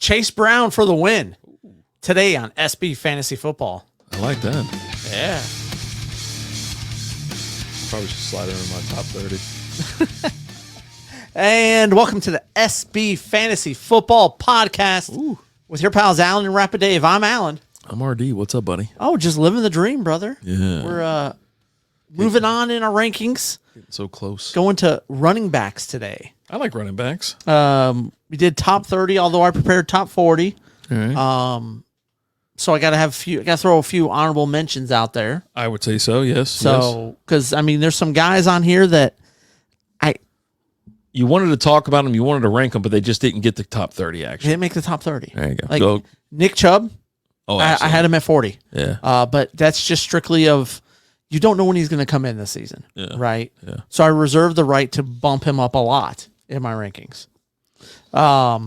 Chase Brown for the win today on SB Fantasy Football. I like that. Yeah. Probably should slide her in my top 30. And welcome to the SB Fantasy Football Podcast with your pals Alan and Rapid Dave. I'm Alan. I'm RD. What's up, buddy? Oh, just living the dream, brother. Yeah. We're moving on in our rankings. Getting so close. Going to running backs today. I like running backs. We did top 30, although I prepared top 40. All right. So I gotta throw a few honorable mentions out there. I would say so, yes. So, because I mean, there's some guys on here that you wanted to talk about them, you wanted to rank them, but they just didn't get the top 30, actually. didn't make the top 30. There you go. Like Nick Chubb, I had him at 40. Yeah. But that's just strictly of you don't know when he's going to come in this season, right? Yeah. So I reserve the right to bump him up a lot in my rankings. A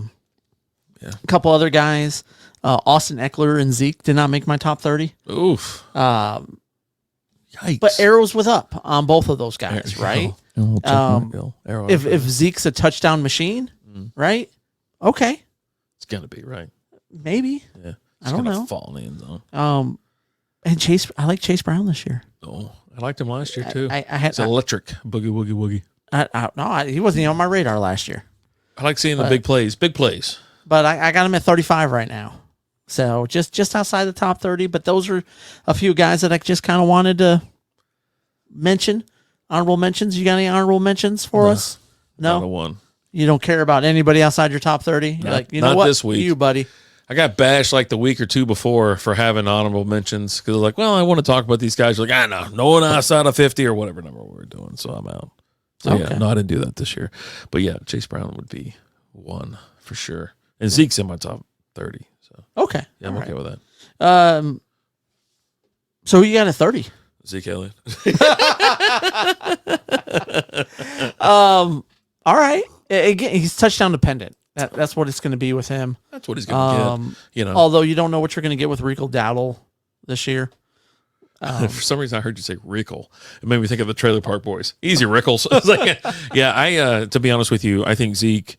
couple other guys, Austin Eckler and Zeke did not make my top 30. Oof. Yikes! But arrows with up on both of those guys, right? If Zeke's a touchdown machine, right? Okay, it's gonna be right. Maybe. Yeah. I don't know. Fall in the end zone. And Chase, I like Chase Brown this year. Oh, I liked him last year too. It's electric. Boogie woogie woogie. He wasn't even on my radar last year. I like seeing the big plays. Big plays. But I got him at 35 right now. So just outside the top 30. But those are a few guys that I just kind of wanted to mention. Honorable mentions. You got any honorable mentions for us? No. Not a one. You don't care about anybody outside your top 30? You're like, you know not what? This week. You, buddy. I got bashed like the week or two before for having honorable mentions because like, well, I want to talk about these guys. You're like, know, no one outside of 50 or whatever number we're doing, so I'm out. So yeah, no, I didn't do that this year. But yeah, Chase Brown would be one for sure, and Zeke's in my top 30. So okay, yeah, I'm okay with that. So you got a 30? Zeke Elliott. All right. Again, he's touchdown dependent. That's what it's going to be with him. That's what he's going to get. Although you don't know what you're going to get with Rico Dowdle this year. For some reason, I heard you say Rickle. It made me think of the Trailer Park Boys. Easy Rickles. I was like, yeah. To be honest with you, I think Zeke,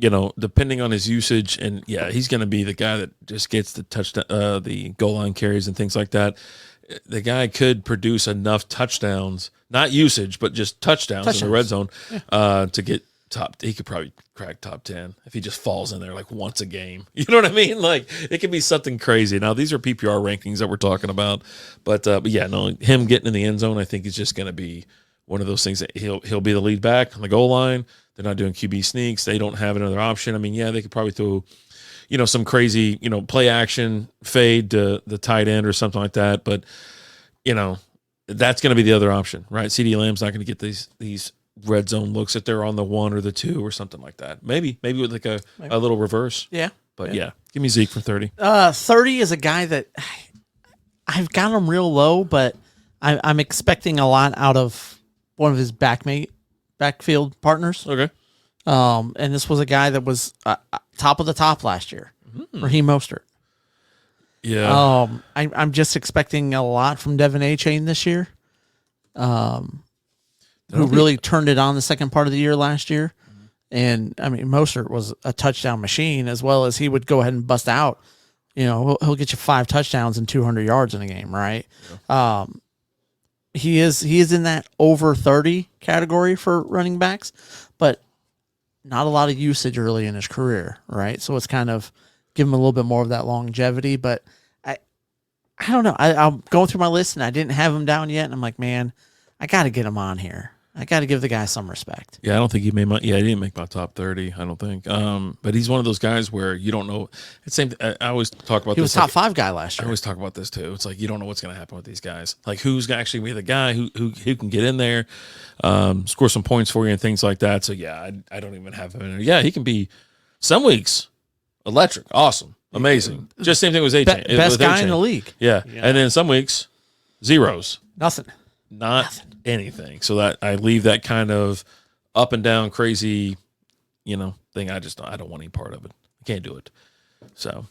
depending on his usage, and he's going to be the guy that just gets the touchdown, the goal line carries and things like that. The guy could produce enough touchdowns, not usage, but just touchdowns in the red zone, to get top. He could probably crack top 10 if he just falls in there like once a game. You know what I mean? Like it could be something crazy. Now these are PPR rankings that we're talking about, but him getting in the end zone, I think is just going to be one of those things that he'll be the lead back on the goal line. They're not doing QB sneaks. They don't have another option. I mean, they could probably throw, some crazy, play action fade to the tight end or something like that. But, that's going to be the other option, right? CD Lamb's not going to get these red zone looks if they're on the 1 or the 2 or something like that. Maybe with like a little reverse. Yeah. But give me Zeke for 30. 30 is a guy that I've got him real low, but I'm expecting a lot out of one of his backfield partners. Okay. And this was a guy that was top of the top last year, Raheem Mostert. Yeah. I'm just expecting a lot from Devin A-Chain this year. Who really turned it on the second part of the year last year. And I mean, Mostert was a touchdown machine, as well as he would go ahead and bust out. He'll get you 5 touchdowns and 200 yards in a game, right? Yeah. He is in that over 30 category for running backs, but not a lot of usage early in his career, right? So it's kind of give him a little bit more of that longevity. But I don't know. I'm going through my list and I didn't have him down yet, and I'm like, man, I got to get him on here. I got to give the guy some respect. Yeah, I don't think he made he didn't make my top 30. I don't think. But he's one of those guys where you don't know. It's same. I always talk about. He was top 5 guy last year. I always talk about this too. It's like you don't know what's going to happen with these guys. Like who's actually be the guy who can get in there, score some points for you and things like that. So I don't even have him in there. Yeah, he can be some weeks electric, awesome, amazing. Just same thing with A-Chain. Best guy in the league. Yeah, and then some weeks zeros, nothing. Not anything. So that I leave that kind of up and down crazy, thing. I don't want any part of it. I can't do it. So,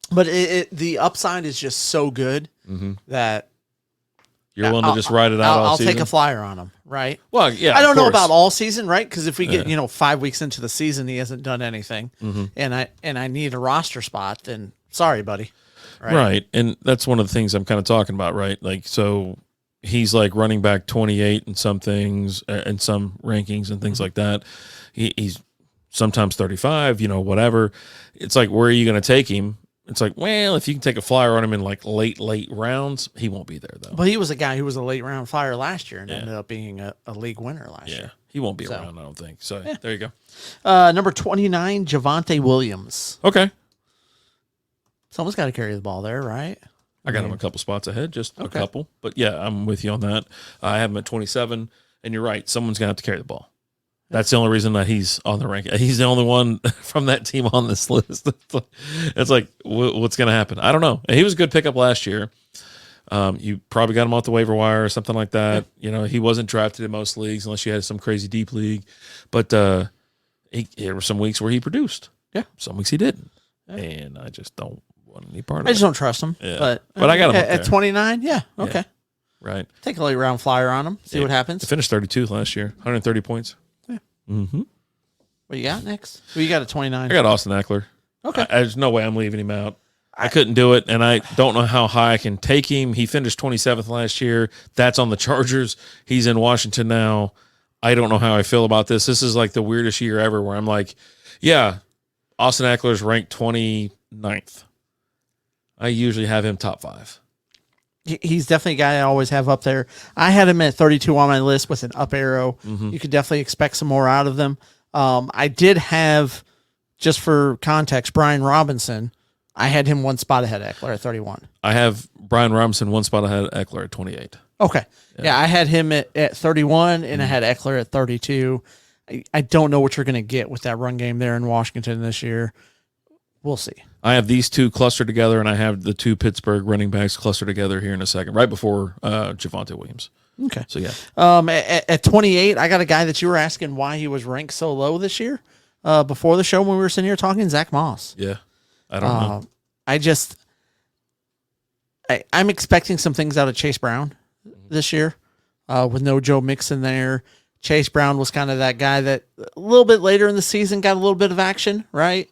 but the upside is just so good that You're willing to just ride it out all I'll season? take a flyer on him, right? Well, yeah. I don't of know course. about all season, right? Because if we get 5 weeks into the season, he hasn't done anything, and I need a roster spot, then sorry, buddy. Right. And that's one of the things I'm kind of talking about, right? Like, so he's like running back 28 in some things and some rankings and things like that. He's sometimes 35, whatever. It's like, where are you going to take him? It's like, well, if you can take a flyer on him in like late rounds, he won't be there though. But he was a guy who was a late round flyer last year and ended up being a league winner last year. He won't be around, I don't think. So there you go. Number 29, Javonte Williams. Okay. Someone's got to carry the ball there, right? I got him a couple spots ahead, just a couple. But yeah, I'm with you on that. I have him at 27, and you're right. Someone's going to have to carry the ball. That's the only reason that he's on the ranking. He's the only one from that team on this list. It's like, what's going to happen? I don't know. He was a good pickup last year. You probably got him off the waiver wire or something like that. He wasn't drafted in most leagues unless you had some crazy deep league. But there were some weeks where he produced. Yeah. Some weeks he didn't. Yeah. And I just don't want any part of it. I just don't trust him. Yeah. But I got him at 29. Yeah. Okay. Yeah. Right. Take a late round flyer on him. See what happens. He finished 32 last year, 130 points. Yeah. Mm-hmm. What you got next? Who you got at 29? I got Austin Eckler. Okay. There's no way I'm leaving him out. I couldn't do it, and I don't know how high I can take him. He finished 27th last year. That's on the Chargers. He's in Washington now. I don't know how I feel about this. This is like the weirdest year ever where I'm like, yeah, Austin Eckler's ranked 29th. I usually have him top 5. He's definitely a guy I always have up there. I had him at 32 on my list with an up arrow. Mm-hmm. You could definitely expect some more out of them. I did have, just for context, Brian Robinson. I had him one spot ahead of Eckler at 31. I have Brian Robinson one spot ahead of Eckler at 28. Okay. Yeah, I had him at 31, and I had Eckler at 32. I don't know what you're going to get with that run game there in Washington this year. We'll see. I have these two clustered together, and I have the two Pittsburgh running backs clustered together here in a second, right before Javonte Williams. Okay. So, yeah. At 28, I got a guy that you were asking why he was ranked so low this year before the show when we were sitting here talking, Zach Moss. Yeah. I don't know. I'm expecting some things out of Chase Brown this year with no Joe Mixon there. Chase Brown was kind of that guy that a little bit later in the season got a little bit of action, right?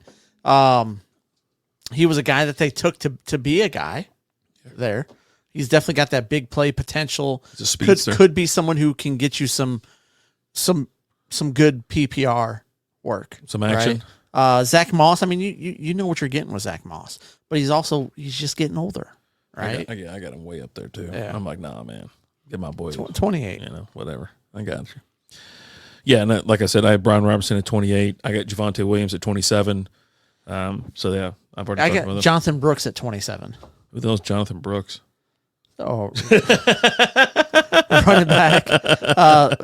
He was a guy that they took to be a guy there. He's definitely got that big play potential. He's a speedster. Could be someone who can get you some good PPR work. Some action. Right? Zach Moss, I mean, you know what you're getting with Zach Moss, but he's just getting older, right? I got him way up there too. Yeah. I'm like, nah, man, get my boy 28. Whatever. I got you. Yeah, and like I said, I have Brian Robinson at 28. I got Javonte Williams at 27. So yeah, I've already. I talked about got them. Jonathan Brooks at 27. Who the hell's Jonathan Brooks? Oh, running back.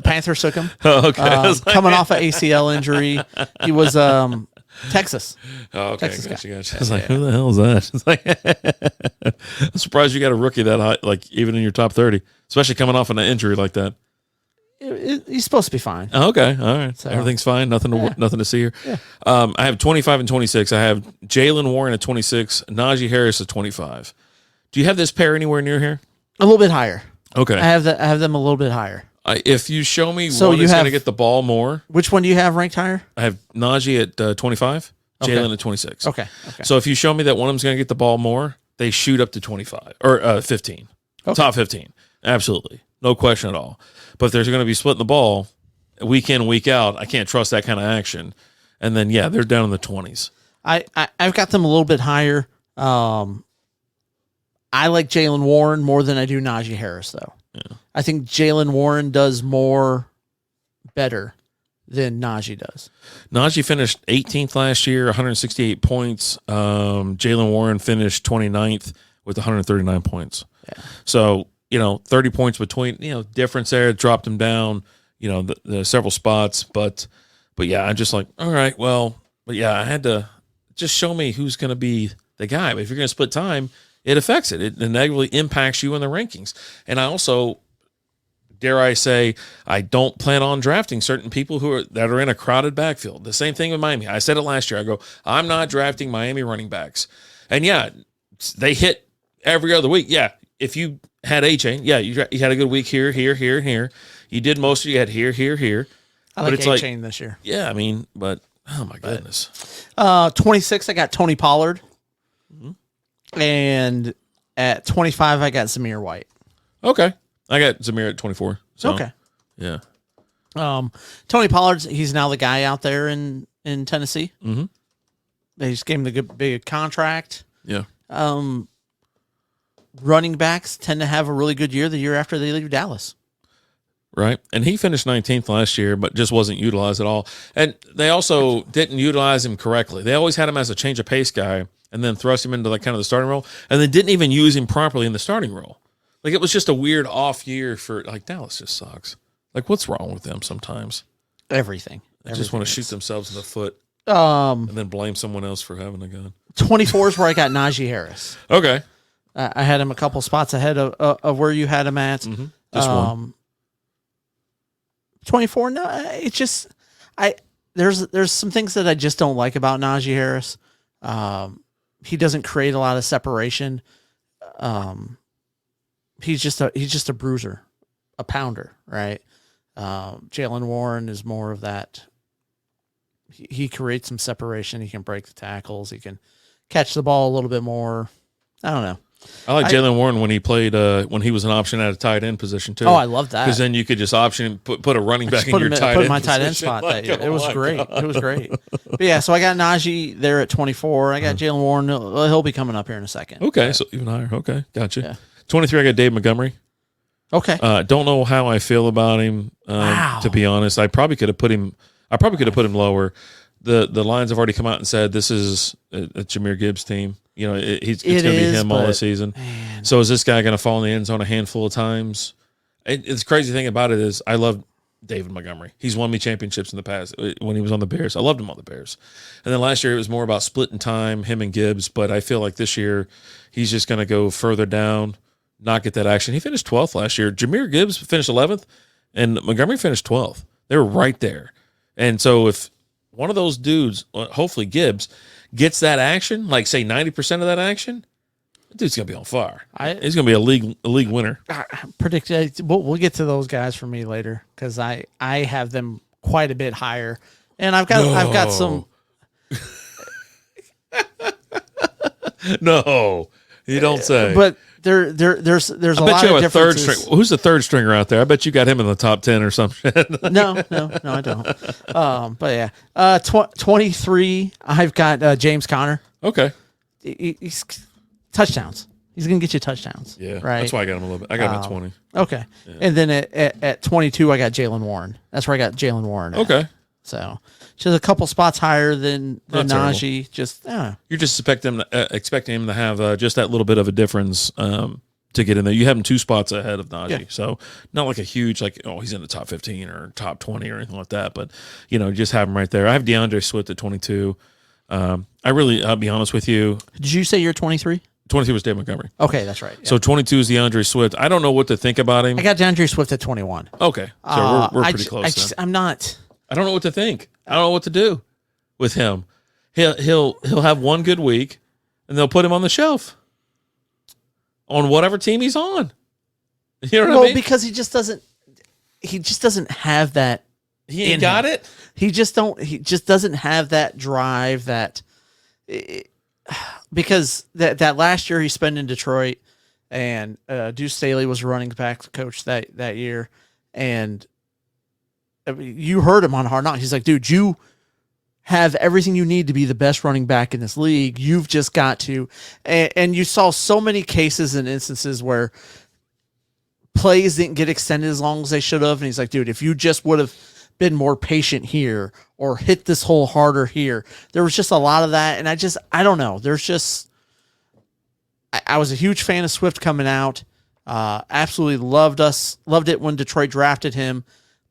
Panthers took him. Oh, okay. Coming off an ACL injury, he was Texas. Oh, okay. Texas Gotcha. I was like, who the hell is that? It's like, I'm surprised you got a rookie that high, like even in your top 30, especially coming off an injury like that. He's supposed to be fine. Oh, okay. All right. So, everything's fine. Nothing to see here. Yeah. I have 25 and 26. I have Jalen Warren at 26, Najee Harris at 25. Do you have this pair anywhere near here? A little bit higher. Okay. I have them a little bit higher. If you show me So one you is going have- to get the ball more, Which one do you have ranked higher? I have Najee at 25, Okay. Jalen at 26. Okay. So if you show me that one of them's going to get the ball more, they shoot up to 25 or 15. Okay. Top 15. Absolutely. No question at all. But if there's going to be splitting the ball week in, week out, I can't trust that kind of action. And then, yeah, they're down in the 20s. I've got them a little bit higher. I like Jalen Warren more than I do Najee Harris, though. Yeah. I think Jalen Warren does more better than Najee does. Najee finished 18th last year, 168 points. Jalen Warren finished 29th with 139 points. Yeah. So, 30 points between, difference there, dropped him down, the several spots. But yeah, I'm just like, all right, well, but yeah, I had to just show me who's going to be the guy. But if you're going to split time, it affects it. It negatively impacts you in the rankings. And I also, dare I say, I don't plan on drafting certain people that are in a crowded backfield. The same thing with Miami. I said it last year. I go, I'm not drafting Miami running backs. And yeah, they hit every other week. Yeah, if you had A-Chain, yeah, you had a good week here, here, here, and here. You did most of you had here, here, here. I like A-Chain this year. Yeah, I mean, but oh my goodness. 26, I got Tony Pollard. And at 25, I got Zamir White. Okay. I got Zamir at 24. So, okay. Yeah. Tony Pollard's, he's now the guy out there in Tennessee. Mm-hmm. They just gave him the big contract. Yeah. Running backs tend to have a really good year the year after they leave Dallas. Right. And he finished 19th last year, but just wasn't utilized at all. And they also didn't utilize him correctly. They always had him as a change of pace guy and then thrust him into like kind of the starting role. And they didn't even use him properly in the starting role. Like it was just a weird off year for like Dallas just sucks. Like what's wrong with them sometimes? Everything. They just want to shoot themselves in the foot. And then blame someone else for having a gun. 24 is where I got Najee Harris. Okay. I had him a couple spots ahead of where you had him at. Mm-hmm. Just one. 24. No, it's just there's some things that I just don't like about Najee Harris. He doesn't create a lot of separation. He's just a bruiser, a pounder, right? Jalen Warren is more of that. He creates some separation. He can break the tackles. He can catch the ball a little bit more. I don't know. I like Jalen Warren when he played when he was an option at a tight end position too. Oh, I love that because then you could just option put a running back in your tight end. Put my tight end spot that year. It was great. It was great. But yeah, so I got Najee there at 24. I got Jalen Warren. He'll be coming up here in a second. Okay, so even higher. Okay, gotcha. Yeah. 23. I got Dave Montgomery. Okay. Don't know how I feel about him. Wow. To be honest, I probably could have put him lower. The lines have already come out and said this is a Jahmyr Gibbs team. You know, it's going to be him all the season. Man. So is this guy going to fall in the end zone a handful of times? It's crazy thing about it is I love David Montgomery. He's won me championships in the past when he was on the Bears. I loved him on the Bears. And then last year it was more about splitting time, him and Gibbs. But I feel like this year he's just going to go further down, not get that action. He finished 12th last year. Jahmyr Gibbs finished 11th, and Montgomery finished 12th. They were right there. And so if one of those dudes, hopefully Gibbs, gets that action, like say 90% of that action, that dude's gonna be on fire. He's gonna be a league winner. I predict we'll get to those guys for me later because I have them quite a bit higher, and I've got some. No, you don't say. But there's a lot of differences. Third string. Who's the third stringer out there? I bet you got him in the top 10 or something. No, I don't. But yeah, 23. I've got James Conner. Okay, he's touchdowns. He's gonna get you touchdowns. Yeah, right. That's why I got him a little bit. I got him at 20. Okay, yeah. And then at 22, I got Jalen Warren. That's where I got Jalen Warren. Okay, so just a couple spots higher than Najee. Just you're just expecting him to have just that little bit of a difference to get in there. You have him 2 spots ahead of Najee, so not like a huge he's in the top 15 or top 20 or anything like that. But just have him right there. I have DeAndre Swift at 22. I'll be honest with you. Did you say you're 23? 23 was Dave Montgomery. Okay, that's right. Yeah. So 22 is DeAndre Swift. I don't know what to think about him. I got DeAndre Swift at 21. Okay, so we're pretty close. I'm not. I don't know what to think. I don't know what to do with him. He'll have one good week, and they'll put him on the shelf on whatever team he's on. You know what I mean? Because he just doesn't have that. He ain't got it. He just doesn't have that drive because that last year he spent in Detroit, and Deuce Staley was running back coach that year, and you heard him on Hard Knocks. He's like, dude, you have everything you need to be the best running back in this league. You've just got to, and you saw so many cases and instances where plays didn't get extended as long as they should have, and he's like, dude, if you just would have been more patient here or hit this hole harder here. There was just a lot of that. And I don't know. There's just, I was a huge fan of Swift coming out. Absolutely loved it when Detroit drafted him,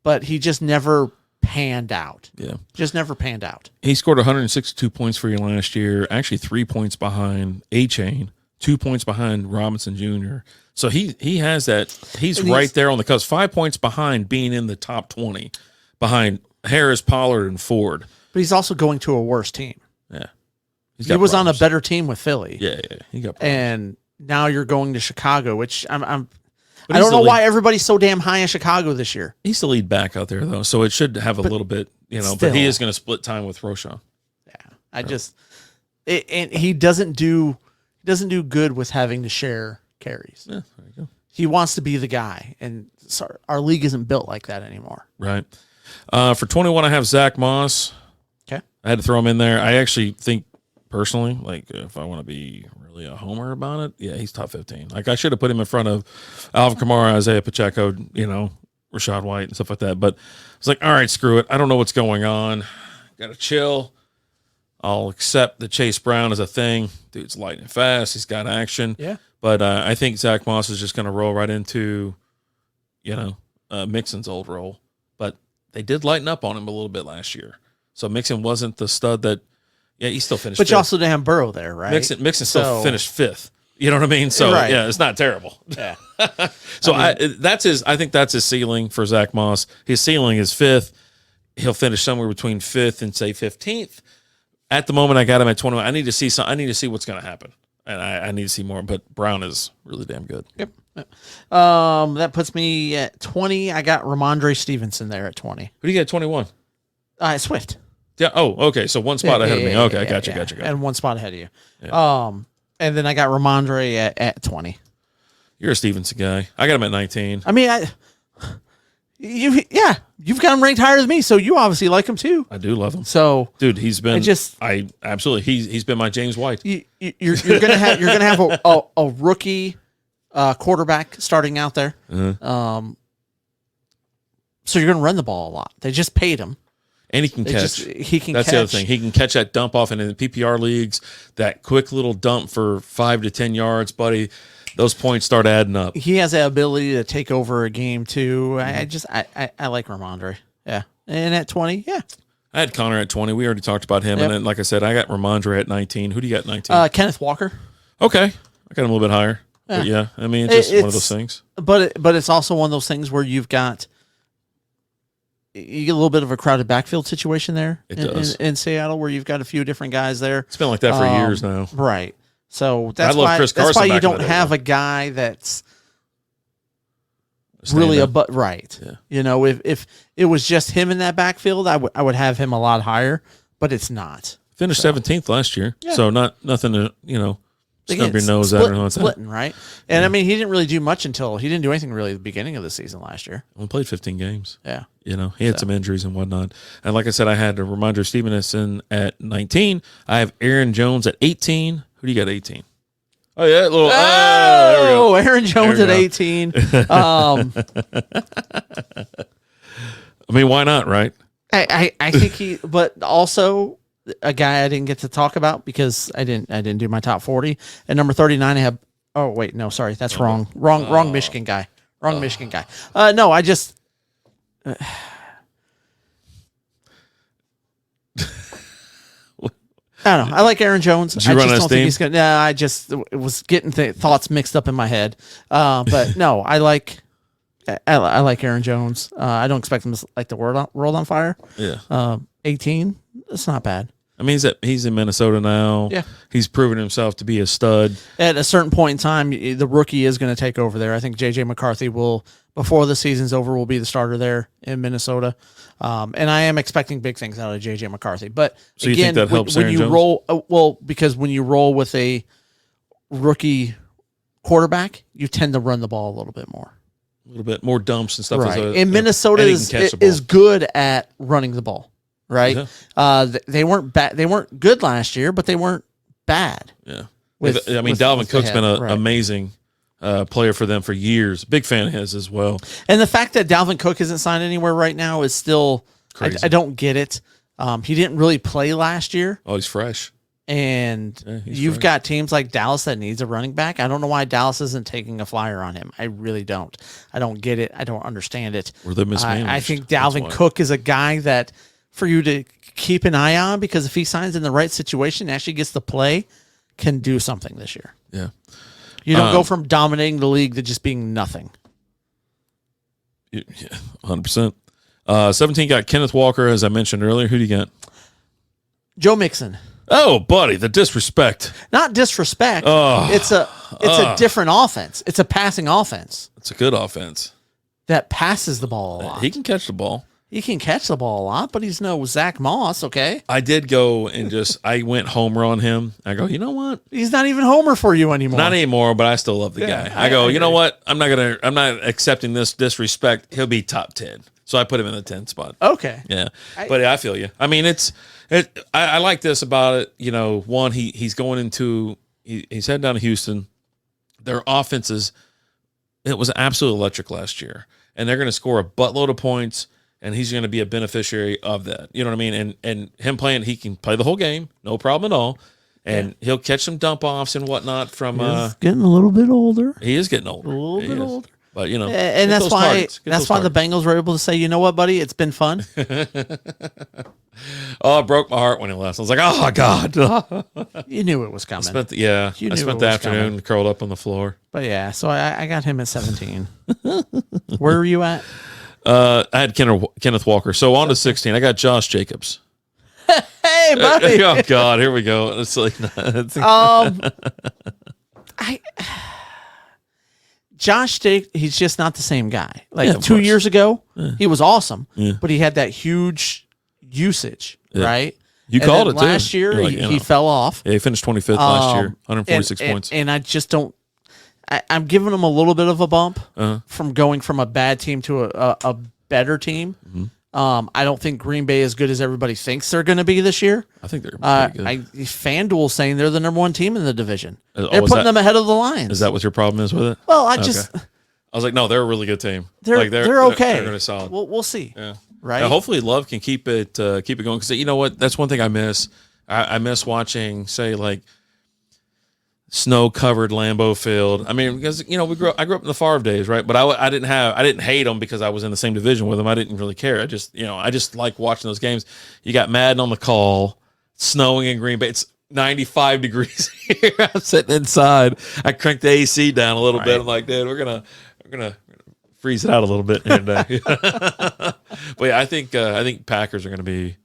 but he just never panned out. Yeah. Just never panned out. He scored 162 points for you last year, actually 3 points behind A-Chain, 2 points behind Robinson Jr. So he has that. He's right there on the cusp, 5 points behind being in the top 20. Behind Harris, Pollard, and Ford. But he's also going to a worse team. Yeah. He was on a better team with Philly. Yeah. He got problems. And now you're going to Chicago, which I don't he's know the why lead. everybody's so damn high in Chicago this year. He's the lead back out there, though, so it should have a little bit, but still. he is going to split time with Roshan. Yeah, and he doesn't do good with having to share carries. Yeah, there you go. He wants to be the guy, and our league isn't built like that anymore. Right. For 21, I have Zach Moss. Okay. I had to throw him in there. I actually think, personally, like, if I want to be really a homer about it, yeah, he's top 15. Like, I should have put him in front of Alvin Kamara, Isaiah Pacheco, Rashad White and stuff like that. But it's like, all right, screw it. I don't know what's going on. Got to chill. I'll accept that Chase Brown is a thing. Dude's lightning fast. He's got action. Yeah. But I think Zach Moss is just going to roll right into, Mixon's old role. But they did lighten up on him a little bit last year. So Mixon wasn't the stud that, he still finished But fifth. you also didn't have Burrow there, right? Mixon still finished fifth. You know what I mean? So, Right. yeah, it's not terrible. Yeah. So I think that's his ceiling for Zach Moss. His ceiling is fifth. He'll finish somewhere between fifth and, say, 15th. At the moment, I got him at 21. I need to see what's going to happen. And I need to see more, but Brown is really damn good. Yep. That puts me at 20. I got Ramondre Stevenson there at 20. Who do you get at 21? Swift. Yeah. Oh, okay. So one spot ahead of me. Okay, gotcha. And one spot ahead of you. Yeah. And then I got Ramondre at 20. You're a Stevenson guy. I got him at 19. I mean, you've got him ranked higher than me, so you obviously like him too. I do love him. So, dude, he's been. absolutely. He's been my James White. You're gonna have a rookie quarterback starting out there. Uh-huh. So you're gonna run the ball a lot. They just paid him. And he can catch. That's the other thing. He can catch that dump off, and in the PPR leagues, that quick little dump for 5 to 10 yards, buddy. Those points start adding up. He has the ability to take over a game too. I like Ramondre. Yeah, and at 20, yeah. I had Connor at 20. We already talked about him, and then, like I said, I got Ramondre at 19. Who do you got at 19? Kenneth Walker. Okay, I got him a little bit higher. Yeah. But yeah, I mean, it's just one of those things. But it's also one of those things where you get a little bit of a crowded backfield situation there in Seattle, where you've got a few different guys there. It's been like that for years now, right? So that's why you don't have a guy that's really right. Yeah. If it was just him in that backfield, I would have him a lot higher, but it's not. Finished 17th last year, so nothing to snub your nose at. Splitting, right? And I mean, he didn't really do much he didn't do anything really at the beginning of the season last year. Only played 15 games. Yeah. He had some injuries and whatnot. And like I said, I had a Ramondre Stevenson at 19. I have Aaron Jones at 18. Who do you got at 18? Oh, yeah. There we go. Aaron Jones at 18. I mean, why not, right? I think but also a guy I didn't get to talk about because I didn't do my top 40. At number 39, I have, oh, wait, no, sorry. That's wrong. Wrong Michigan guy. Michigan guy. No, I just, I don't know. I like Aaron Jones. Did you run out of steam? He's gonna. Yeah, I just was getting thoughts mixed up in my head. But no, I like Aaron Jones. I don't expect him to light the world on fire. Yeah. 18. That's not bad. I mean, he's in Minnesota now. Yeah. He's proven himself to be a stud. At a certain point in time, the rookie is going to take over there. I think J.J. McCarthy will, before the season's over, will be the starter there in Minnesota. And I am expecting big things out of J.J. McCarthy. But so again, you think that helps when Aaron you Jones? roll, because when you roll with a rookie quarterback, you tend to run the ball a little bit more. A little bit more dumps and stuff. Right. And Minnesota is good at running the ball. Right. Yeah. They weren't bad. They weren't good last year, but they weren't bad. Yeah. Dalvin Cook's been an amazing player for them for years. Big fan of his as well. And the fact that Dalvin Cook isn't signed anywhere right now is still crazy. I don't get it. He didn't really play last year. Oh, he's fresh. And you've got teams like Dallas that needs a running back. I don't know why Dallas isn't taking a flyer on him. I really don't. I don't get it. I don't understand it. Or they're mismanaged. I think Dalvin Cook is a guy that for you to keep an eye on, because if he signs in the right situation, actually gets to play, can do something this year. Yeah. You don't go from dominating the league to just being nothing. Yeah, 100%. 17 got Kenneth Walker, as I mentioned earlier. Who do you got? Joe Mixon. Oh, buddy, the disrespect. Not disrespect. Oh. It's a different offense. It's a passing offense It's a good offense. that passes the ball a lot. He can catch the ball. He can catch the ball a lot, but he's no Zach Moss, okay? I did go and I went homer on him. I go, you know what? He's not even Homer for you anymore. Not anymore, but I still love the guy. I go, you know what? I'm not accepting this disrespect. He'll be top 10. So I put him in the 10 spot. Okay. Yeah. But I feel you. I mean, I like this about it. You know, one, he's going into, he's heading down to Houston. Their offenses, it was absolutely electric last year. And they're going to score a buttload of points. And he's going to be a beneficiary of that. You know what I mean? And him playing, he can play the whole game, no problem at all. And he'll catch some dump offs and whatnot from. He's getting a little bit older. He is getting older. A little bit older. But you know, and that's why the Bengals were able to say, you know what, buddy, it's been fun. Oh, it broke my heart when he left. I was like, oh God. You knew it was coming. I spent the afternoon curled up on the floor. But yeah, so I got him at 17. Where were you at? I had Kenneth Walker. So on to 16. I got Josh Jacobs. Hey, buddy. Oh God, here we go. It's like Josh he's just not the same guy. Like 2 years ago, he was awesome, but he had that huge usage, right? You called it too. Last year, he fell off. Yeah, he finished 25th last year, 146 points. And I just don't. I'm giving him a little bit of a bump from going from a bad team to a better team. Mm-hmm. I don't think Green Bay is as good as everybody thinks they're going to be this year. I think they're pretty good. FanDuel's saying they're the number one team in the division. They're putting them ahead of the Lions. Is that what your problem is with it? Well, I was like, no, they're a really good team. They're okay. They're really solid. We'll see. Yeah. Right. Hopefully, Love can keep it going because you know what? That's one thing I miss. I miss watching, say, like snow-covered Lambeau Field. I mean, because I grew up in the Favre days, right? But I didn't hate them because I was in the same division with them. I didn't really care. I just like watching those games. You got Madden on the call, snowing in Green Bay. It's 95 degrees here. I'm sitting inside. I cranked the AC down a little bit. I'm like, dude, we're gonna freeze it out a little bit here today. But yeah, I think Packers are gonna be.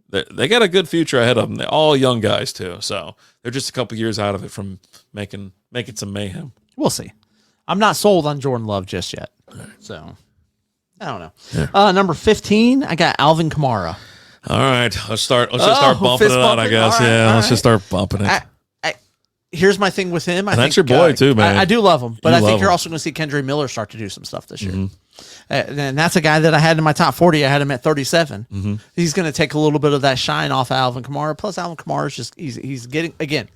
They got a good future ahead of them. They're all young guys too, so they're just a couple years out of it from making some mayhem. We'll see. I'm not sold on Jordan Love just yet, so I don't know. Yeah. Number 15, I got Alvin Kamara. All right, let's just start bumping it out. I guess, let's just start bumping it. Here's my thing with him. That's your boy too, man. I do love him, but I think you're also going to see Kendre Miller start to do some stuff this year. Mm-hmm. And that's a guy that I had in my top 40. I had him at 37. Mm-hmm. He's going to take a little bit of that shine off of Alvin Kamara. Plus, Alvin Kamara is just he's getting again.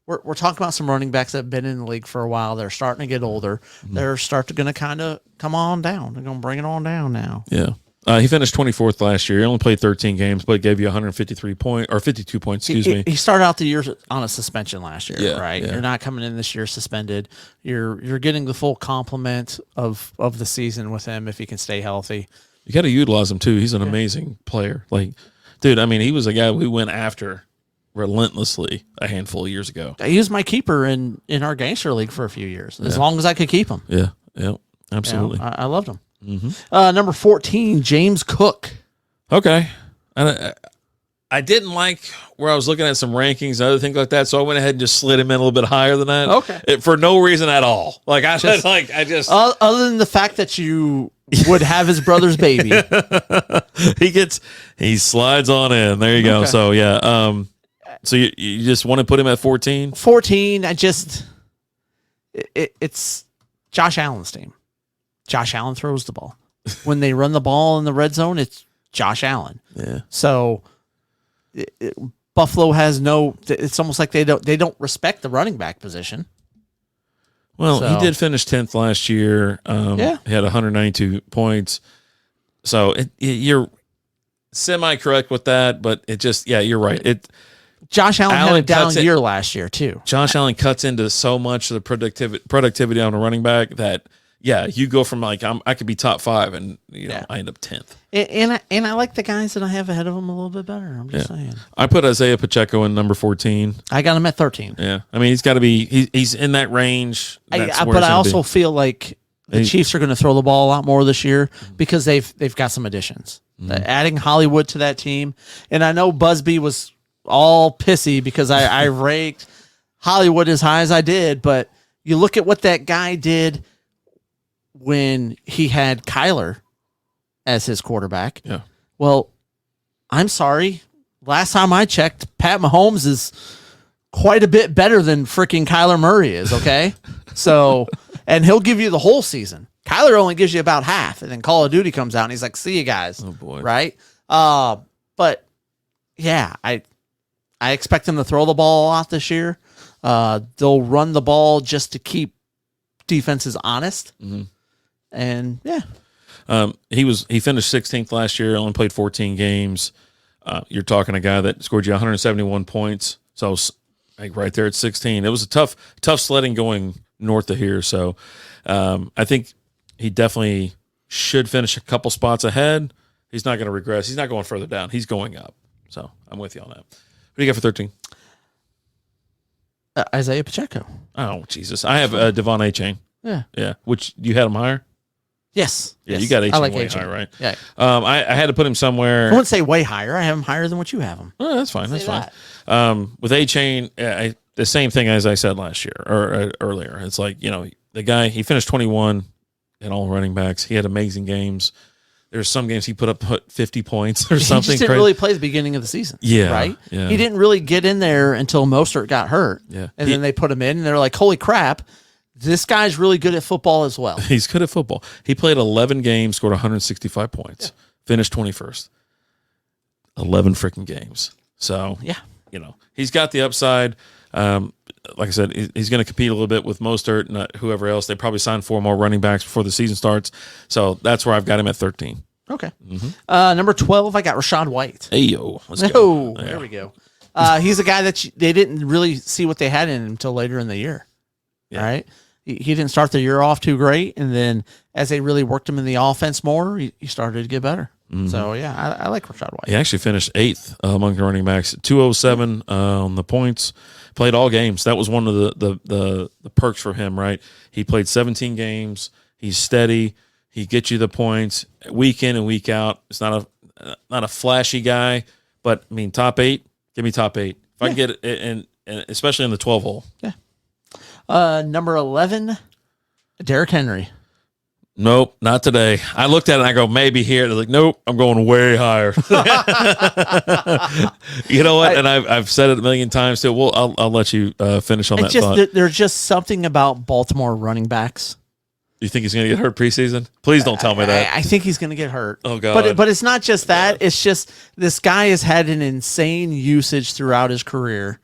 We're talking about some running backs that have been in the league for a while. They're starting to get older. Mm-hmm. They're going to kind of come on down. They're going to bring it on down now. Yeah. He finished 24th last year. He only played 13 games, but gave you 152 points. Excuse me. He started out the year on a suspension last year, right? Yeah. You're not coming in this year suspended. You're getting the full complement of the season with him if he can stay healthy. You got to utilize him too. He's an amazing player. Like, dude, I mean, he was a guy we went after relentlessly a handful of years ago. He was my keeper in our gangster league for a few years, as long as I could keep him. Yeah, absolutely. I loved him. Mm-hmm. Number 14, James Cook. Okay. And I didn't like where I was looking at some rankings and other things like that, so I went ahead and just slid him in a little bit higher than that. Okay. For no reason at all. Like I just other than the fact that you would have his brother's baby. he slides on in. There you go. Okay. So yeah. So you just want to put him at 14? 14, it's Josh Allen's team. Josh Allen throws the ball. When they run the ball in the red zone, it's Josh Allen. Yeah. So Buffalo has it's almost like they don't respect the running back position. Well, he did finish 10th last year. He had 192 points. So you're semi-correct with that, but it just, you're right. Josh Allen had a down year last year too. Josh Allen cuts into so much of the productivity on a running back that you go from like I could be top 5 and I end up 10th. And I like the guys that I have ahead of him a little bit better. I'm just saying. I put Isaiah Pacheco in number 14. I got him at 13. Yeah, I mean he's got to be he's in that range. But I also feel like the Chiefs are going to throw the ball a lot more this year because they've got some additions. Mm-hmm. Adding Hollywood to that team, and I know Busby was all pissy because I raked Hollywood as high as I did, but you look at what that guy did when he had Kyler as his quarterback. Yeah. Well, I'm sorry. Last time I checked, Pat Mahomes is quite a bit better than freaking Kyler Murray is, okay? So, and he'll give you the whole season. Kyler only gives you about half, and then Call of Duty comes out, and he's like, see you guys. Oh, boy. Right? But, yeah, I expect him to throw the ball a lot this year. They'll run the ball just to keep defenses honest. Mm-hmm. And, yeah. He finished 16th last year, only played 14 games. You're talking a guy that scored you 171 points. So like right there at 16. It was a tough sledding going north of here. So I think he definitely should finish a couple spots ahead. He's not going to regress. He's not going further down. He's going up. So I'm with you on that. What do you got for 13? Isaiah Pacheco. Oh, Jesus. I have Devon A-Chain. Yeah. Yeah. Which you had him higher? Yes. Yeah, yes. you got A-Chain like way A-Chain. higher, right? Yeah. I had to put him somewhere. I wouldn't say way higher. I have him higher than what you have him. Oh, that's fine. That's Say fine. With A-Chain, the same thing as I said last year or earlier. It's like, the guy, he finished 21 in all running backs. He had amazing games. There's some games he put 50 points or something. He just didn't really play the beginning of the season. Yeah. Right? Yeah. He didn't really get in there until Mostert got hurt. Yeah. And then they put him in, and they're like, holy crap, this guy's really good at football as well. He's good at football. He played 11 games, scored 165 points, finished 21st. 11 freaking games. So, yeah, he's got the upside. Like I said, he's going to compete a little bit with Mostert and whoever else. They probably signed 4 more running backs before the season starts. So that's where I've got him at 13. Okay. Mm-hmm. Number 12, I got Rashad White. Hey, yo. Let's go. There we go. He's a guy that they didn't really see what they had in him until later in the year. Yeah. Right? He didn't start the year off too great, and then as they really worked him in the offense more, he started to get better. Mm-hmm. So, yeah, I like Rashad White. He actually finished 8th among the running backs, 207 on the points. Played all games. That was one of the perks for him, right? He played 17 games. He's steady. He gets you the points week in and week out. It's not a flashy guy, but, I mean, top 8, give me top 8. If I can get it, and especially in the 12 hole. Yeah. Number 11, Derrick Henry. Nope, not today. I looked at it and I go, maybe here. They're like, nope, I'm going way higher. You know what? And I've said it a million times too. Well, I'll let you finish on that thought. There's just something about Baltimore running backs. You think he's going to get hurt preseason? Please don't tell me that. I think he's going to get hurt. Oh, God. But it's not just that. It's just this guy has had an insane usage throughout his career,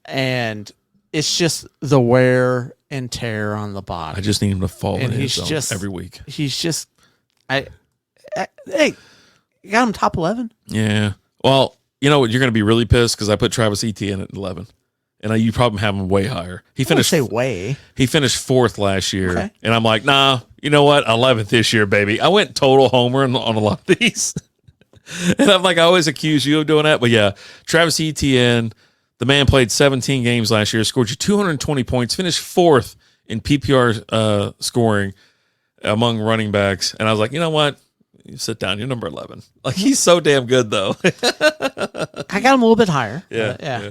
and it's just the wear and tear on the body. I just need him to fall in his zone just every week. He's just, hey, you got him top 11? Yeah. Well, you know what? You're going to be really pissed because I put Travis Etienne at 11. And you probably have him way higher. He finished way. He finished 4th last year, okay. And I'm like, nah. You know what? 11th this year, baby. I went total homer on a lot of these, and I'm like, I always accuse you of doing that, but yeah, Travis Etienne, the man played 17 games last year, scored you 220 points, finished 4th in PPR scoring among running backs, and I was like, you know what? You sit down. You're number 11. Like he's so damn good, though. I got him a little bit higher. Yeah.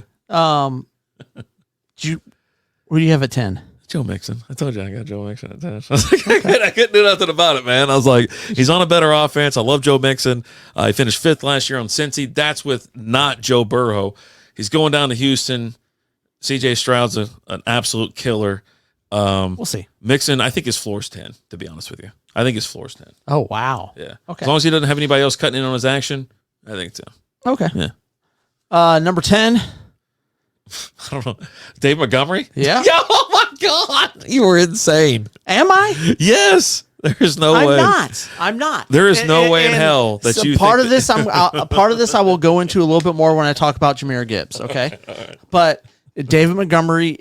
Where do you have at 10? Joe Mixon. I told you I got Joe Mixon at 10. I was like, I couldn't do nothing about it, man. I was like, he's on a better offense. I love Joe Mixon. He finished 5th last year on Cincy. That's with not Joe Burrow. He's going down to Houston. CJ Stroud's an absolute killer. We'll see. Mixon, I think his floor's 10, to be honest with you. I think his floor's 10. Oh, wow. Yeah. Okay. As long as he doesn't have anybody else cutting in on his action, I think so. Okay. Yeah. Number 10. I don't know. Dave Montgomery? Yeah. Oh, my God. You were insane. Am I? Yes. There's no way. I'm not. There is no way in hell that you part think of this. Part of this I will go into a little bit more when I talk about Jahmyr Gibbs. Okay. Right. But David Montgomery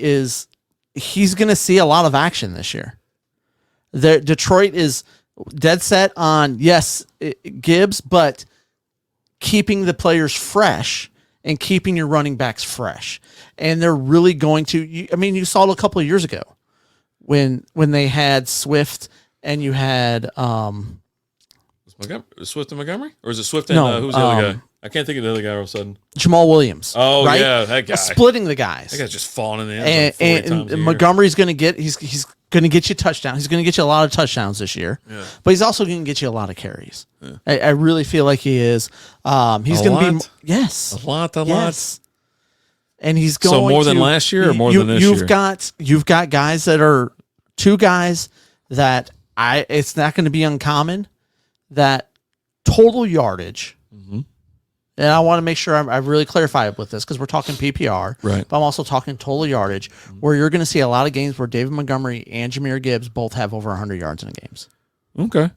he's going to see a lot of action this year. Detroit is dead set on, Gibbs, but keeping the players fresh and keeping your running backs fresh. And they're really going to, you saw it a couple of years ago when they had Swift and you had Swift and Montgomery? Or is it Swift and who's the other guy? I can't think of the other guy all of a sudden. Jamal Williams. Oh, right? yeah, that guy. Splitting the guys. That guy's just falling in the end zone 40 times a year. Montgomery's going to get he's going to get you touchdowns. He's going to get you a lot of touchdowns this year. Yeah. But he's also going to get you a lot of carries. Yeah. I really feel like he is. He's going to be a lot. And he's going so more than last year or more than this year? You've got guys that are two guys that it's not going to be uncommon that total yardage. Mm-hmm. And I want to make sure I really clarify with this because we're talking PPR, right? But I'm also talking total yardage, where you're going to see a lot of games where David Montgomery and Jahmyr Gibbs both have over 100 yards in the games. Okay.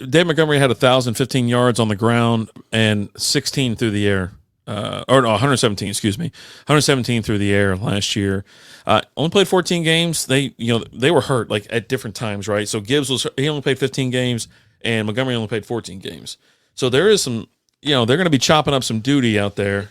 Dave Montgomery had 1,015 yards on the ground and 16 through the air. 117, excuse me. 117 through the air last year. Only played 14 games. They were hurt like at different times, right? So Gibbs he only played 15 games and Montgomery only played 14 games. So there is some, they're going to be chopping up some duty out there.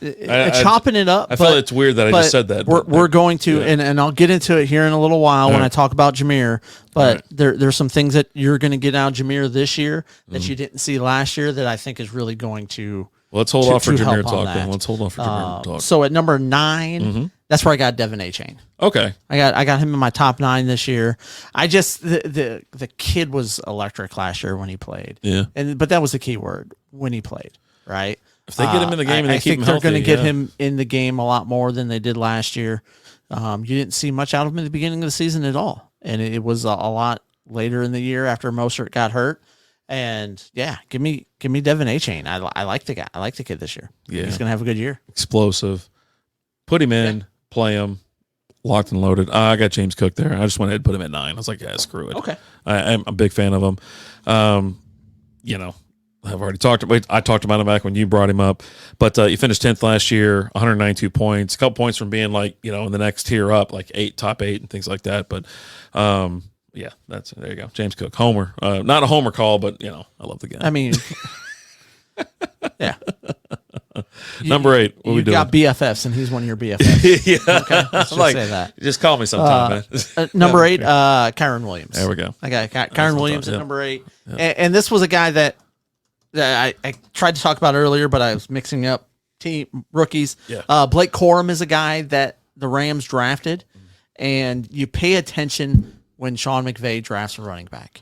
Chopping it up. I feel it's weird that I just said that. We're going to, and I'll get into it here in a little while when I talk about Jahmyr. But there's some things that you're going to get out of Jahmyr this year that you didn't see last year that I think is really going to. Let's hold off for Jahmyr talk. Then let's hold off for Jahmyr talk. So at number 9, that's where I got Devin Achane. Okay, I got him in my top 9 this year. The kid was electric last year when he played. Yeah, but that was the key word, when he played. Right. If they get him in the game and they keep him healthy, I think they're going to get him in the game a lot more than they did last year. You didn't see much out of him at the beginning of the season at all, and it was a lot later in the year after Mostert got hurt. And give me Devin Achane. I like the guy. I like the kid this year. Yeah, he's gonna have a good year. Explosive. Put him in, play him, locked and loaded. I got James Cook there. I just went ahead and put him at 9. I was like, yeah, screw it. Okay. I'm a big fan of him. I've already talked. I talked about him back when you brought him up. But he finished 10th last year, 192 points. A couple points from being like in the next tier up, like top 8 and things like that. But yeah, there you go. James Cook, homer. Not a homer call, but I love the guy. I mean, yeah. Number 8. What we doing? You got BFFs, and he's one of your BFFs. Yeah. Okay. Let's just say that. Just call me sometime, man. Number 8, Kyron Williams. There we go. I got Kyron Williams at number 8, and this was a guy that I tried to talk about earlier, but I was mixing up team rookies. Yeah. Blake Corum is a guy that the Rams drafted, and you pay attention when Sean McVay drafts a running back.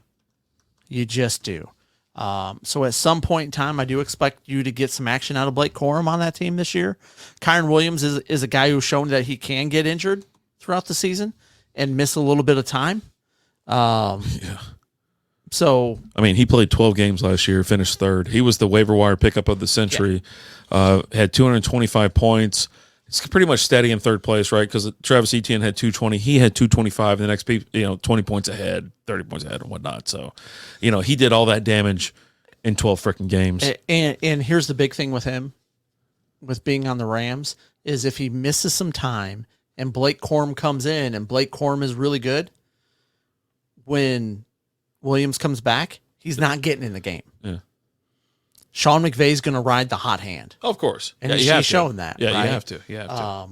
You just do. So at some point in time, I do expect you to get some action out of Blake Corum on that team this year. Kyron Williams is a guy who's shown that he can get injured throughout the season and miss a little bit of time. So I mean, he played 12 games last year, finished 3rd. He was the waiver wire pickup of the century. Had 225 points. It's pretty much steady in 3rd place, right? Because Travis Etienne had 220. He had 225. And the next people, 20 points ahead, 30 points ahead, and whatnot. So, he did all that damage in 12 freaking games. And here's the big thing with him, with being on the Rams, is if he misses some time and Blake Corum comes in and Blake Corum is really good, when Williams comes back, he's not getting in the game. Yeah. Sean McVay's going to ride the hot hand. Of course. And he's shown that. Yeah, right? you have to.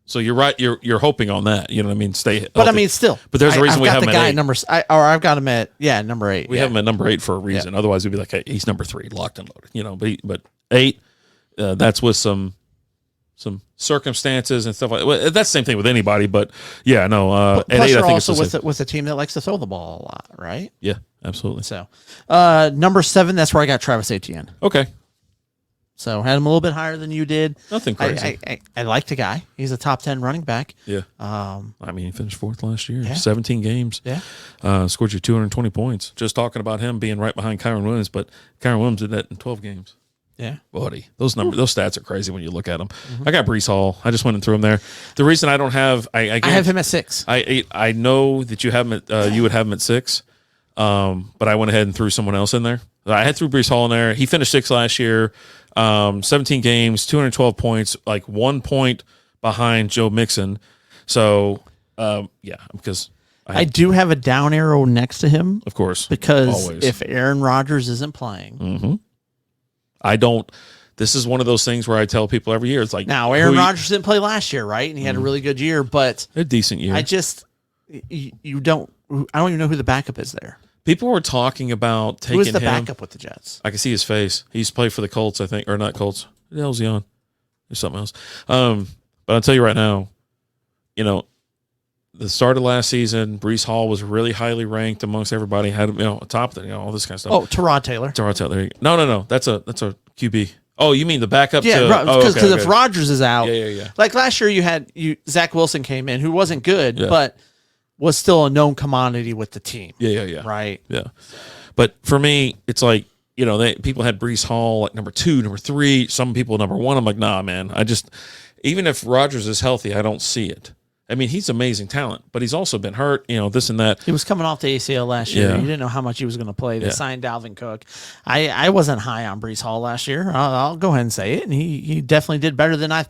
So you're right. You're hoping on that. You know what I mean? Stay healthy. But I mean, still. But there's a reason we have him at 8. I've got him at number 8. We have him at number 8 for a reason. Yeah. Otherwise, we'd be like, hey, he's number 3, locked and loaded. But 8, that's with some circumstances and stuff like that. Well, that's the same thing with anybody. But yeah, no. At 8, I think also it's with a team that likes to throw the ball a lot, right? Yeah, absolutely. So, number 7, that's where I got Travis Etienne. Okay. So had him a little bit higher than you did. Nothing crazy. I like the guy. He's a top 10 running back. Yeah. I mean, he finished 4th last year. Yeah. 17 games. Yeah. Scored you 220 points. Just talking about him being right behind Kyron Williams, but Kyron Williams did that in 12 games. Yeah. Buddy. Those stats are crazy when you look at them. I got Breece Hall. I just went and threw him there. The reason I don't have I have him at 6. I know that you have him at you would have him at 6. But I went ahead and threw someone else in there. I had threw Breece Hall in there. He finished 6th last year. 17 games, 212 points, like 1 point behind Joe Mixon. So, because I do have a down arrow next to him. Of course. Because always. If Aaron Rodgers isn't playing. This is one of those things where I tell people every year, it's like. Now, Aaron Rodgers didn't play last year, right? And he had a really good year, but. A decent year. I don't even know who the backup is there. People were talking about taking him. Who is the backup with the Jets? I can see his face. He's played for the Colts, I think, or not Colts. Who the hell's he on? There's something else. But I'll tell you right now, the start of last season, Brees Hall was really highly ranked amongst everybody. Had top of all this kind of stuff. Oh, Tyrod Taylor. There you go. No. That's a QB. Oh, you mean the backup? Yeah, because if Rodgers is out, yeah. Like last year, Zach Wilson came in, who wasn't good, but was still a known commodity with the team. Yeah. Right. Yeah. But for me, it's like people had Brees Hall like number 2, number 3. Some people number 1. I'm like, nah, man. Even if Rodgers is healthy, I don't see it. I mean, he's amazing talent, but he's also been hurt, this and that. He was coming off the ACL last year. Yeah. You didn't know how much he was going to play. They signed Dalvin Cook. I wasn't high on Brees Hall last year. I'll go ahead and say it. And he definitely did better than I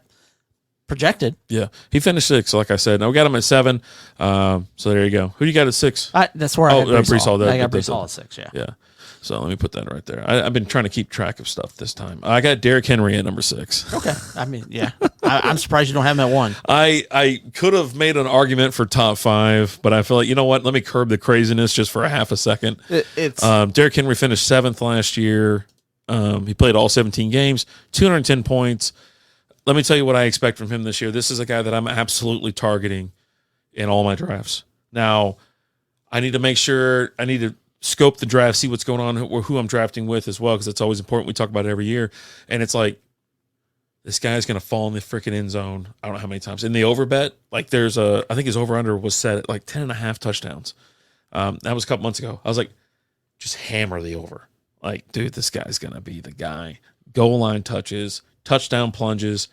projected. Yeah. He finished 6, like I said. Now we got him at 7. So there you go. Who do you got at 6? That's where I had Brees Hall. I got Brees Hall at 6, yeah. Yeah. So let me put that right there. I've been trying to keep track of stuff this time. I got Derrick Henry at number 6. Okay. I mean, yeah. I'm surprised you don't have him at 1. I could have made an argument for top 5, but I feel like, you know what? Let me curb the craziness just for a half a second. Derrick Henry finished 7th last year. He played all 17 games, 210 points. Let me tell you what I expect from him this year. This is a guy that I'm absolutely targeting in all my drafts. Now, I need to scope the draft, see what's going on, who I'm drafting with as well, because it's always important. We talk about it every year. And it's like, this guy's going to fall in the freaking end zone. I don't know how many times. In the over bet, like I think his over-under was set at like 10.5 touchdowns. That was a couple months ago. I was like, just hammer the over. Like, dude, this guy's going to be the guy. Goal line touches, touchdown plunges,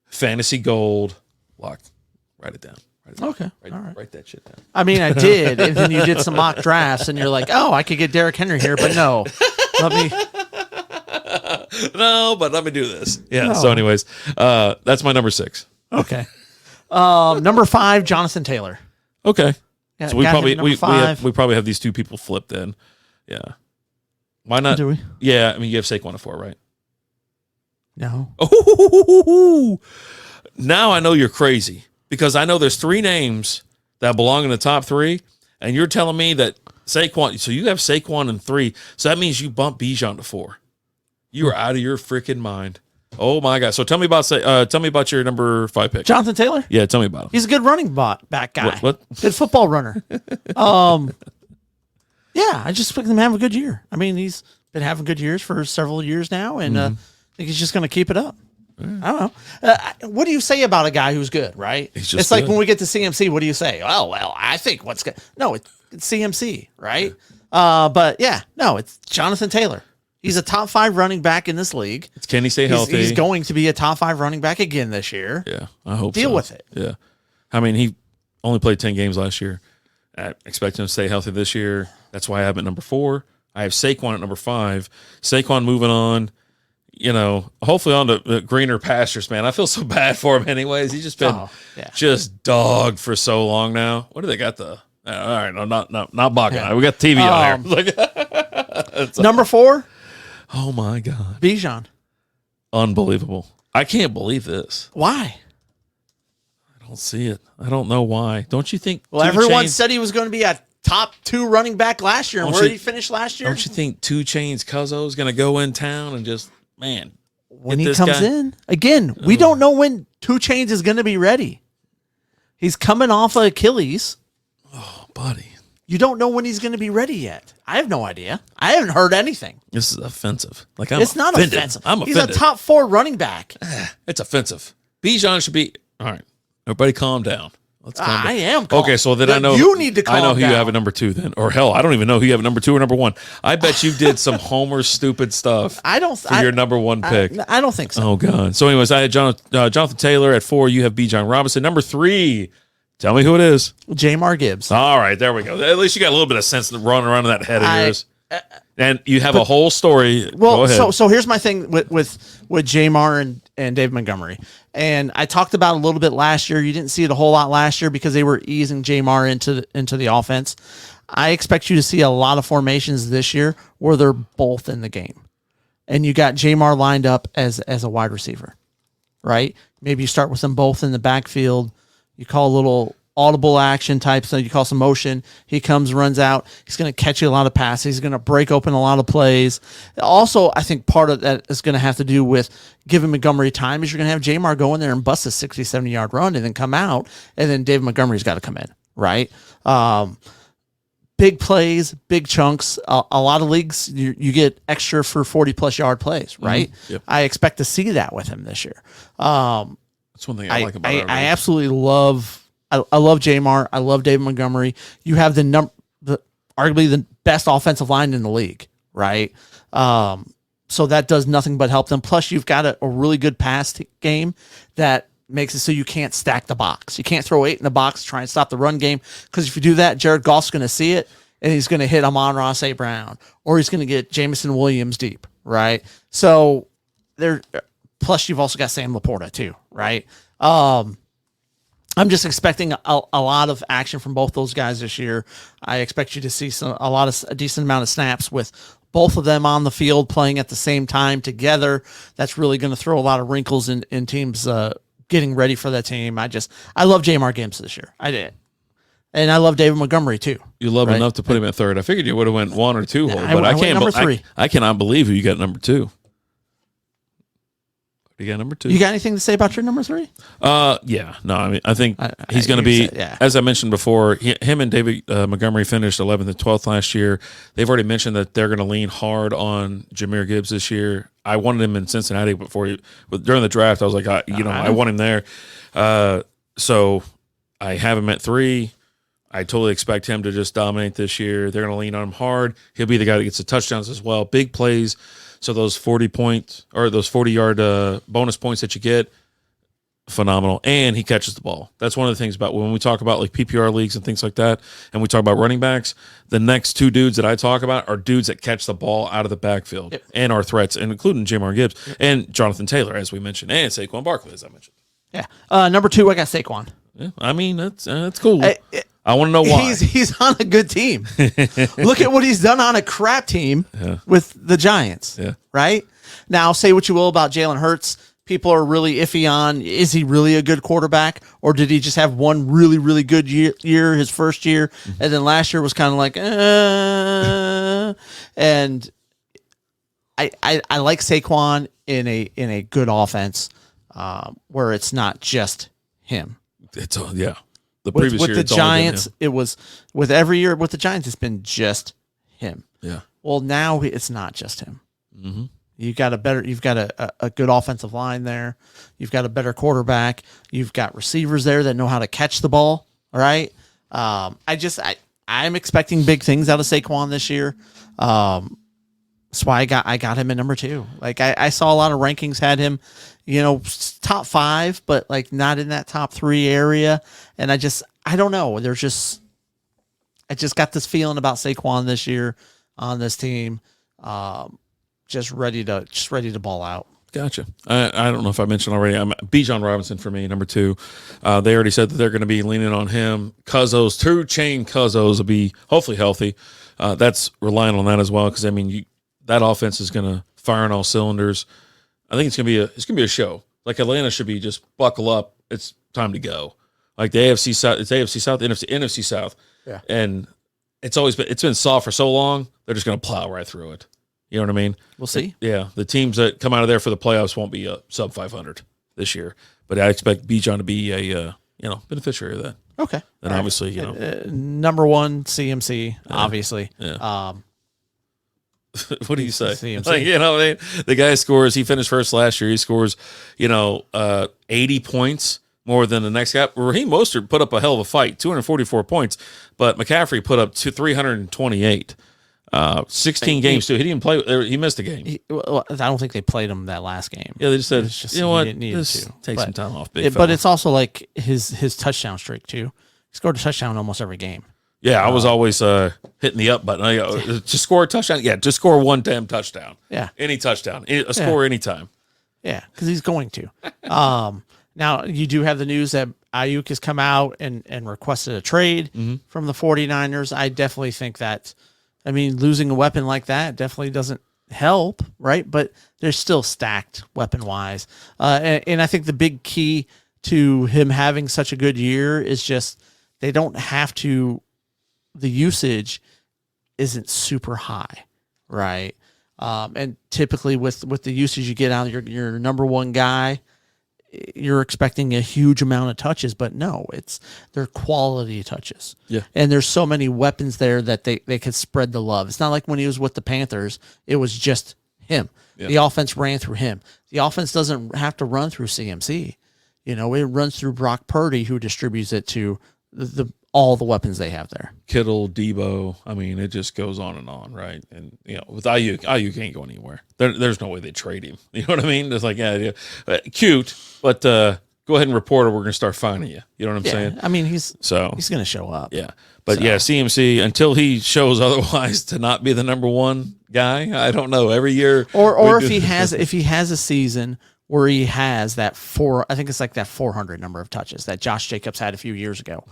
fantasy gold. Lock. Write it down. Okay. All right. Write that shit down. I mean, I did. And then you did some mock drafts and you're like, oh, I could get Derrick Henry here, but no. Let me do this. Yeah. No. So anyways, that's my number 6. Okay. Number 5, Jonathan Taylor. Okay. So we probably have these two people flipped then. Yeah. Why not? Do we? Yeah. I mean, you have Saquon at 4, right? No. Oh, now I know you're crazy. Because I know there's 3 names that belong in the top 3, and you're telling me that Saquon. So you have Saquon in 3, so that means you bump Bijan to 4. You are out of your freaking mind. Oh my God! So tell me about your number 5 pick, Jonathan Taylor. Yeah, tell me about him. He's a good running back guy. What? Good football runner. Yeah, I just expect him to have a good year. I mean, he's been having good years for several years now, and I think he's just going to keep it up. I don't know. What do you say about a guy who's good, right? It's like when we get to CMC, what do you say? Oh, well, I think what's good. No, it's CMC, right? But yeah, no, it's Jonathan Taylor. He's a top 5 running back in this league. Can he stay healthy? He's going to be a top 5 running back again this year. Yeah, I hope Deal with it. Yeah. I mean, he only played 10 games last year. I expect him to stay healthy this year. That's why I have him at number 4. I have Saquon at number 5. Saquon moving on. Hopefully on to greener pastures, man. I feel so bad for him anyways. He's just been just dogged for so long now. What do they got the all right, no, not Bach. Yeah. We got the TV on there. Number 4? Oh my God. Bijan. Unbelievable. I can't believe this. Why? I don't see it. I don't know why. Don't you think everyone said he was going to be a top 2 running back last year, and where did he finish last year? Don't you think 2 Chainz Cuzzo is going to go in town and just man, when he comes in again, we don't know when 2 Chainz is going to be ready. He's coming off of Achilles. Oh, buddy. You don't know when he's going to be ready yet. I have no idea. I haven't heard anything. This is offensive. It's not offensive. I'm offended. He's a top 4 running back. It's offensive. Bijan should be all right. Everybody, calm down. Let's calm down. I am. Calm. Okay, so then I know you need to calm down. I know who you have at number 2 then, or hell, I don't even know who you have at number 2 or number 1. I bet you did some Homer stupid stuff. For your number 1 pick. I don't think so. Oh God. So, anyways, I had Jonathan Taylor at 4. You have Bijan Robinson. Number 3. Tell me who it is. Jamar Gibbs. All right, there we go. At least you got a little bit of sense running around in that head of yours. And you have a whole story. Well, go ahead. So here's my thing with Jamar and Dave Montgomery. And I talked about a little bit last year. You didn't see it a whole lot last year because they were easing Jamar into the offense. I expect you to see a lot of formations this year where they're both in the game. And you got Jamar lined up as a wide receiver, right? Maybe you start with them both in the backfield. You call a little audible action type, so you call some motion. He comes, runs out. He's going to catch you a lot of passes. He's going to break open a lot of plays. Also, I think part of that is going to have to do with giving Montgomery time. Is you're going to have Jamar go in there and bust a 60, 70-yard run and then come out, and then David Montgomery's got to come in, right? Big plays, big chunks. A lot of leagues, you get extra for 40-plus yard plays, right? Yep. I expect to see that with him this year. That's one thing I like about it. I absolutely love. I love Jamar. I love David Montgomery. You have the arguably the best offensive line in the league, right? So that does nothing but help them. Plus, you've got a really good pass game that makes it so you can't stack the box. You can't throw 8 in the box, try and stop the run game, because if you do that, Jared Goff's going to see it, and he's going to hit Amon-Ra St. Brown, or he's going to get Jamison Williams deep, right? So there. Plus, you've also got Sam Laporta too, right? I'm just expecting a lot of action from both those guys this year. I expect you to see a decent amount of snaps with both of them on the field playing at the same time together. That's really going to throw a lot of wrinkles in teams getting ready for that team. I love Jamar Gibbs this year. I did. And I love David Montgomery too. You love enough to put him at third. I figured you would have went 1 or 2 hole, but I can't. Number 3. I cannot believe who you got number 2. You got number 2. You got anything to say about your number 3? Yeah. No, I mean, I think he's going to be, as I mentioned before, him and David Montgomery finished 11th and 12th last year. They've already mentioned that they're going to lean hard on Jahmyr Gibbs this year. I wanted him in Cincinnati during the draft. I was like, I want him there. So I have him at 3. I totally expect him to just dominate this year. They're going to lean on him hard. He'll be the guy that gets the touchdowns as well. Big plays. So those 40-yard bonus points that you get, phenomenal. And he catches the ball. That's one of the things about when we talk about like PPR leagues and things like that, and we talk about running backs, the next 2 dudes that I talk about are dudes that catch the ball out of the backfield and are threats, and including Jamar Gibbs and Jonathan Taylor, as we mentioned, and Saquon Barkley, as I mentioned. Yeah. Number 2, I got Saquon. Yeah, I mean, that's cool. I want to know why. He's on a good team. Look at what he's done on a crap team with the Giants. Yeah. Right? Now, say what you will about Jalen Hurts. People are really iffy on, is he really a good quarterback, or did he just have one really, really good year his first year, and then last year was kind of like, and I like Saquon in a good offense where it's not just him. It's The previous with year, the Giants, it was with every year with the Giants, it's been just him. Yeah. Well, now it's not just him. Mm-hmm. You've got a good offensive line there. You've got a better quarterback. You've got receivers there that know how to catch the ball. All right. I'm expecting big things out of Saquon this year. That's why I got him at number 2. Like I saw a lot of rankings had him, top 5, but like not in that top 3 area. And I don't know. I just got this feeling about Saquon this year on this team. Just ready to ball out. Gotcha. I don't know if I mentioned already. I'm Bijan Robinson for me, number 2. They already said that they're going to be leaning on him. Cuzzo's 2-chain Cuzzo's will be hopefully healthy. That's relying on that as well, because I mean that offense is going to fire on all cylinders. I think it's going to be a show. Like Atlanta should be just buckle up. It's time to go. Like the AFC South, it's AFC South, NFC South. Yeah. And it's been soft for so long. They're just going to plow right through it. You know what I mean? We'll see. Yeah, the teams that come out of there for the playoffs won't be sub 500 this year, but I expect Bijan to be a beneficiary of that. Okay. And obviously, number 1 CMC, obviously. Yeah. What do you say? CMC. Like, the guy scores. He finished first last year. He scores, 80 points more than the next guy. Raheem Mostert put up a hell of a fight, 244 points, but McCaffrey put up 328. 16 games too. He didn't play. He missed a game. I don't think they played him that last game. Yeah, they just said, you know what? Just take some time off. But it's also like his touchdown streak too. He scored a touchdown almost every game. Yeah, I was always hitting the up button. Just score a touchdown. Yeah, just score one damn touchdown. Yeah, any touchdown, a score anytime. Yeah, because he's going to. Now you do have the news that Ayuk has come out and requested a trade from the 49ers. I definitely think that. I mean, losing a weapon like that definitely doesn't help, right? But they're still stacked weapon-wise. And I think the big key to him having such a good year is just they don't have to. The usage isn't super high, right? And typically with the usage you get out of your number one guy, you're expecting a huge amount of touches, but no, they're quality touches. Yeah. And there's so many weapons there that they could spread the love. It's not like when he was with the Panthers, it was just him. Yeah. The offense ran through him. The offense doesn't have to run through CMC. It runs through Brock Purdy, who distributes it to all the weapons they have there. Kittle, Debo. I mean, it just goes on, right? And with Ayuk ain't going anywhere. There's no way they trade him. You know what I mean? It's like, cute, but go ahead and report, or we're going to start finding you. You know what I'm saying? I mean, he's going to show up. Yeah, but CMC, until he shows otherwise to not be the number one guy, I don't know. Every year, or if he has a season where he has that I think it's like that 400 number of touches that Josh Jacobs had a few years ago,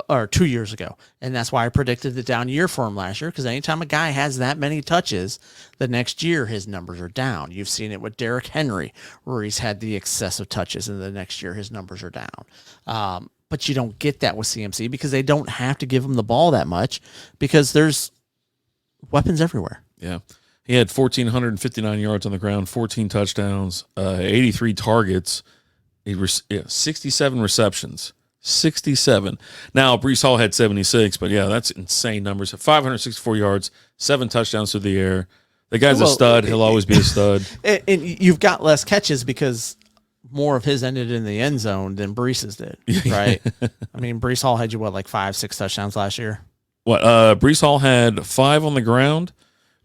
or 2 years ago. And that's why I predicted the down year for him last year, because anytime a guy has that many touches, the next year his numbers are down. You've seen it with Derrick Henry, where he's had the excessive touches, and the next year his numbers are down. But you don't get that with CMC because they don't have to give him the ball that much because there's weapons everywhere. Yeah. He had 1,459 yards on the ground, 14 touchdowns, 83 targets, 67 receptions. 67. Now, Breece Hall had 76, but that's insane numbers. 564 yards, 7 touchdowns through the air. The guy's a stud. He'll always be a stud. And you've got less catches because more of his ended in the end zone than Breece's did, right? I mean, Breece Hall had 5, 6 touchdowns last year? Breece Hall had 5 on the ground.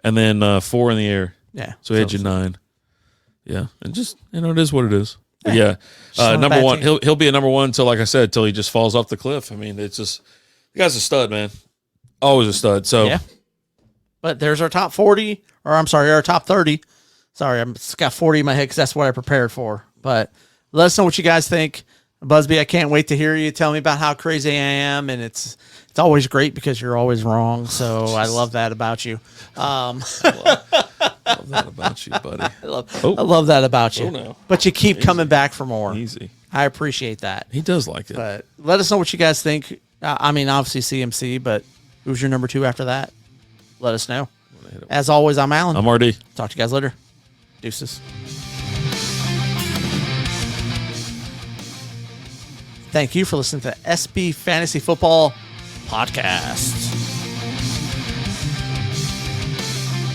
And then 4 in the air. Yeah. So he had 9. Yeah. And just, it is what it is. But number one, he'll be a number one until, like I said, until he just falls off the cliff. I mean, it's just, the guy's a stud, man. Always a stud. So, yeah. But there's our top 40, or I'm sorry, our top 30. Sorry, I've got 40 in my head because that's what I prepared for. But let us know what you guys think. Busby, I can't wait to hear you tell me about how crazy I am, and it's always great because you're always wrong. So I love that about you. I love that about you, buddy. I love that about you. No. But you keep coming back for more. Easy. I appreciate that. He does like it. But let us know what you guys think. I mean, obviously CMC, but who's your number 2 after that? Let us know. As always, I'm Alan. I'm RD. Talk to you guys later. Deuces. Thank you for listening to the SB Fantasy Football Podcast.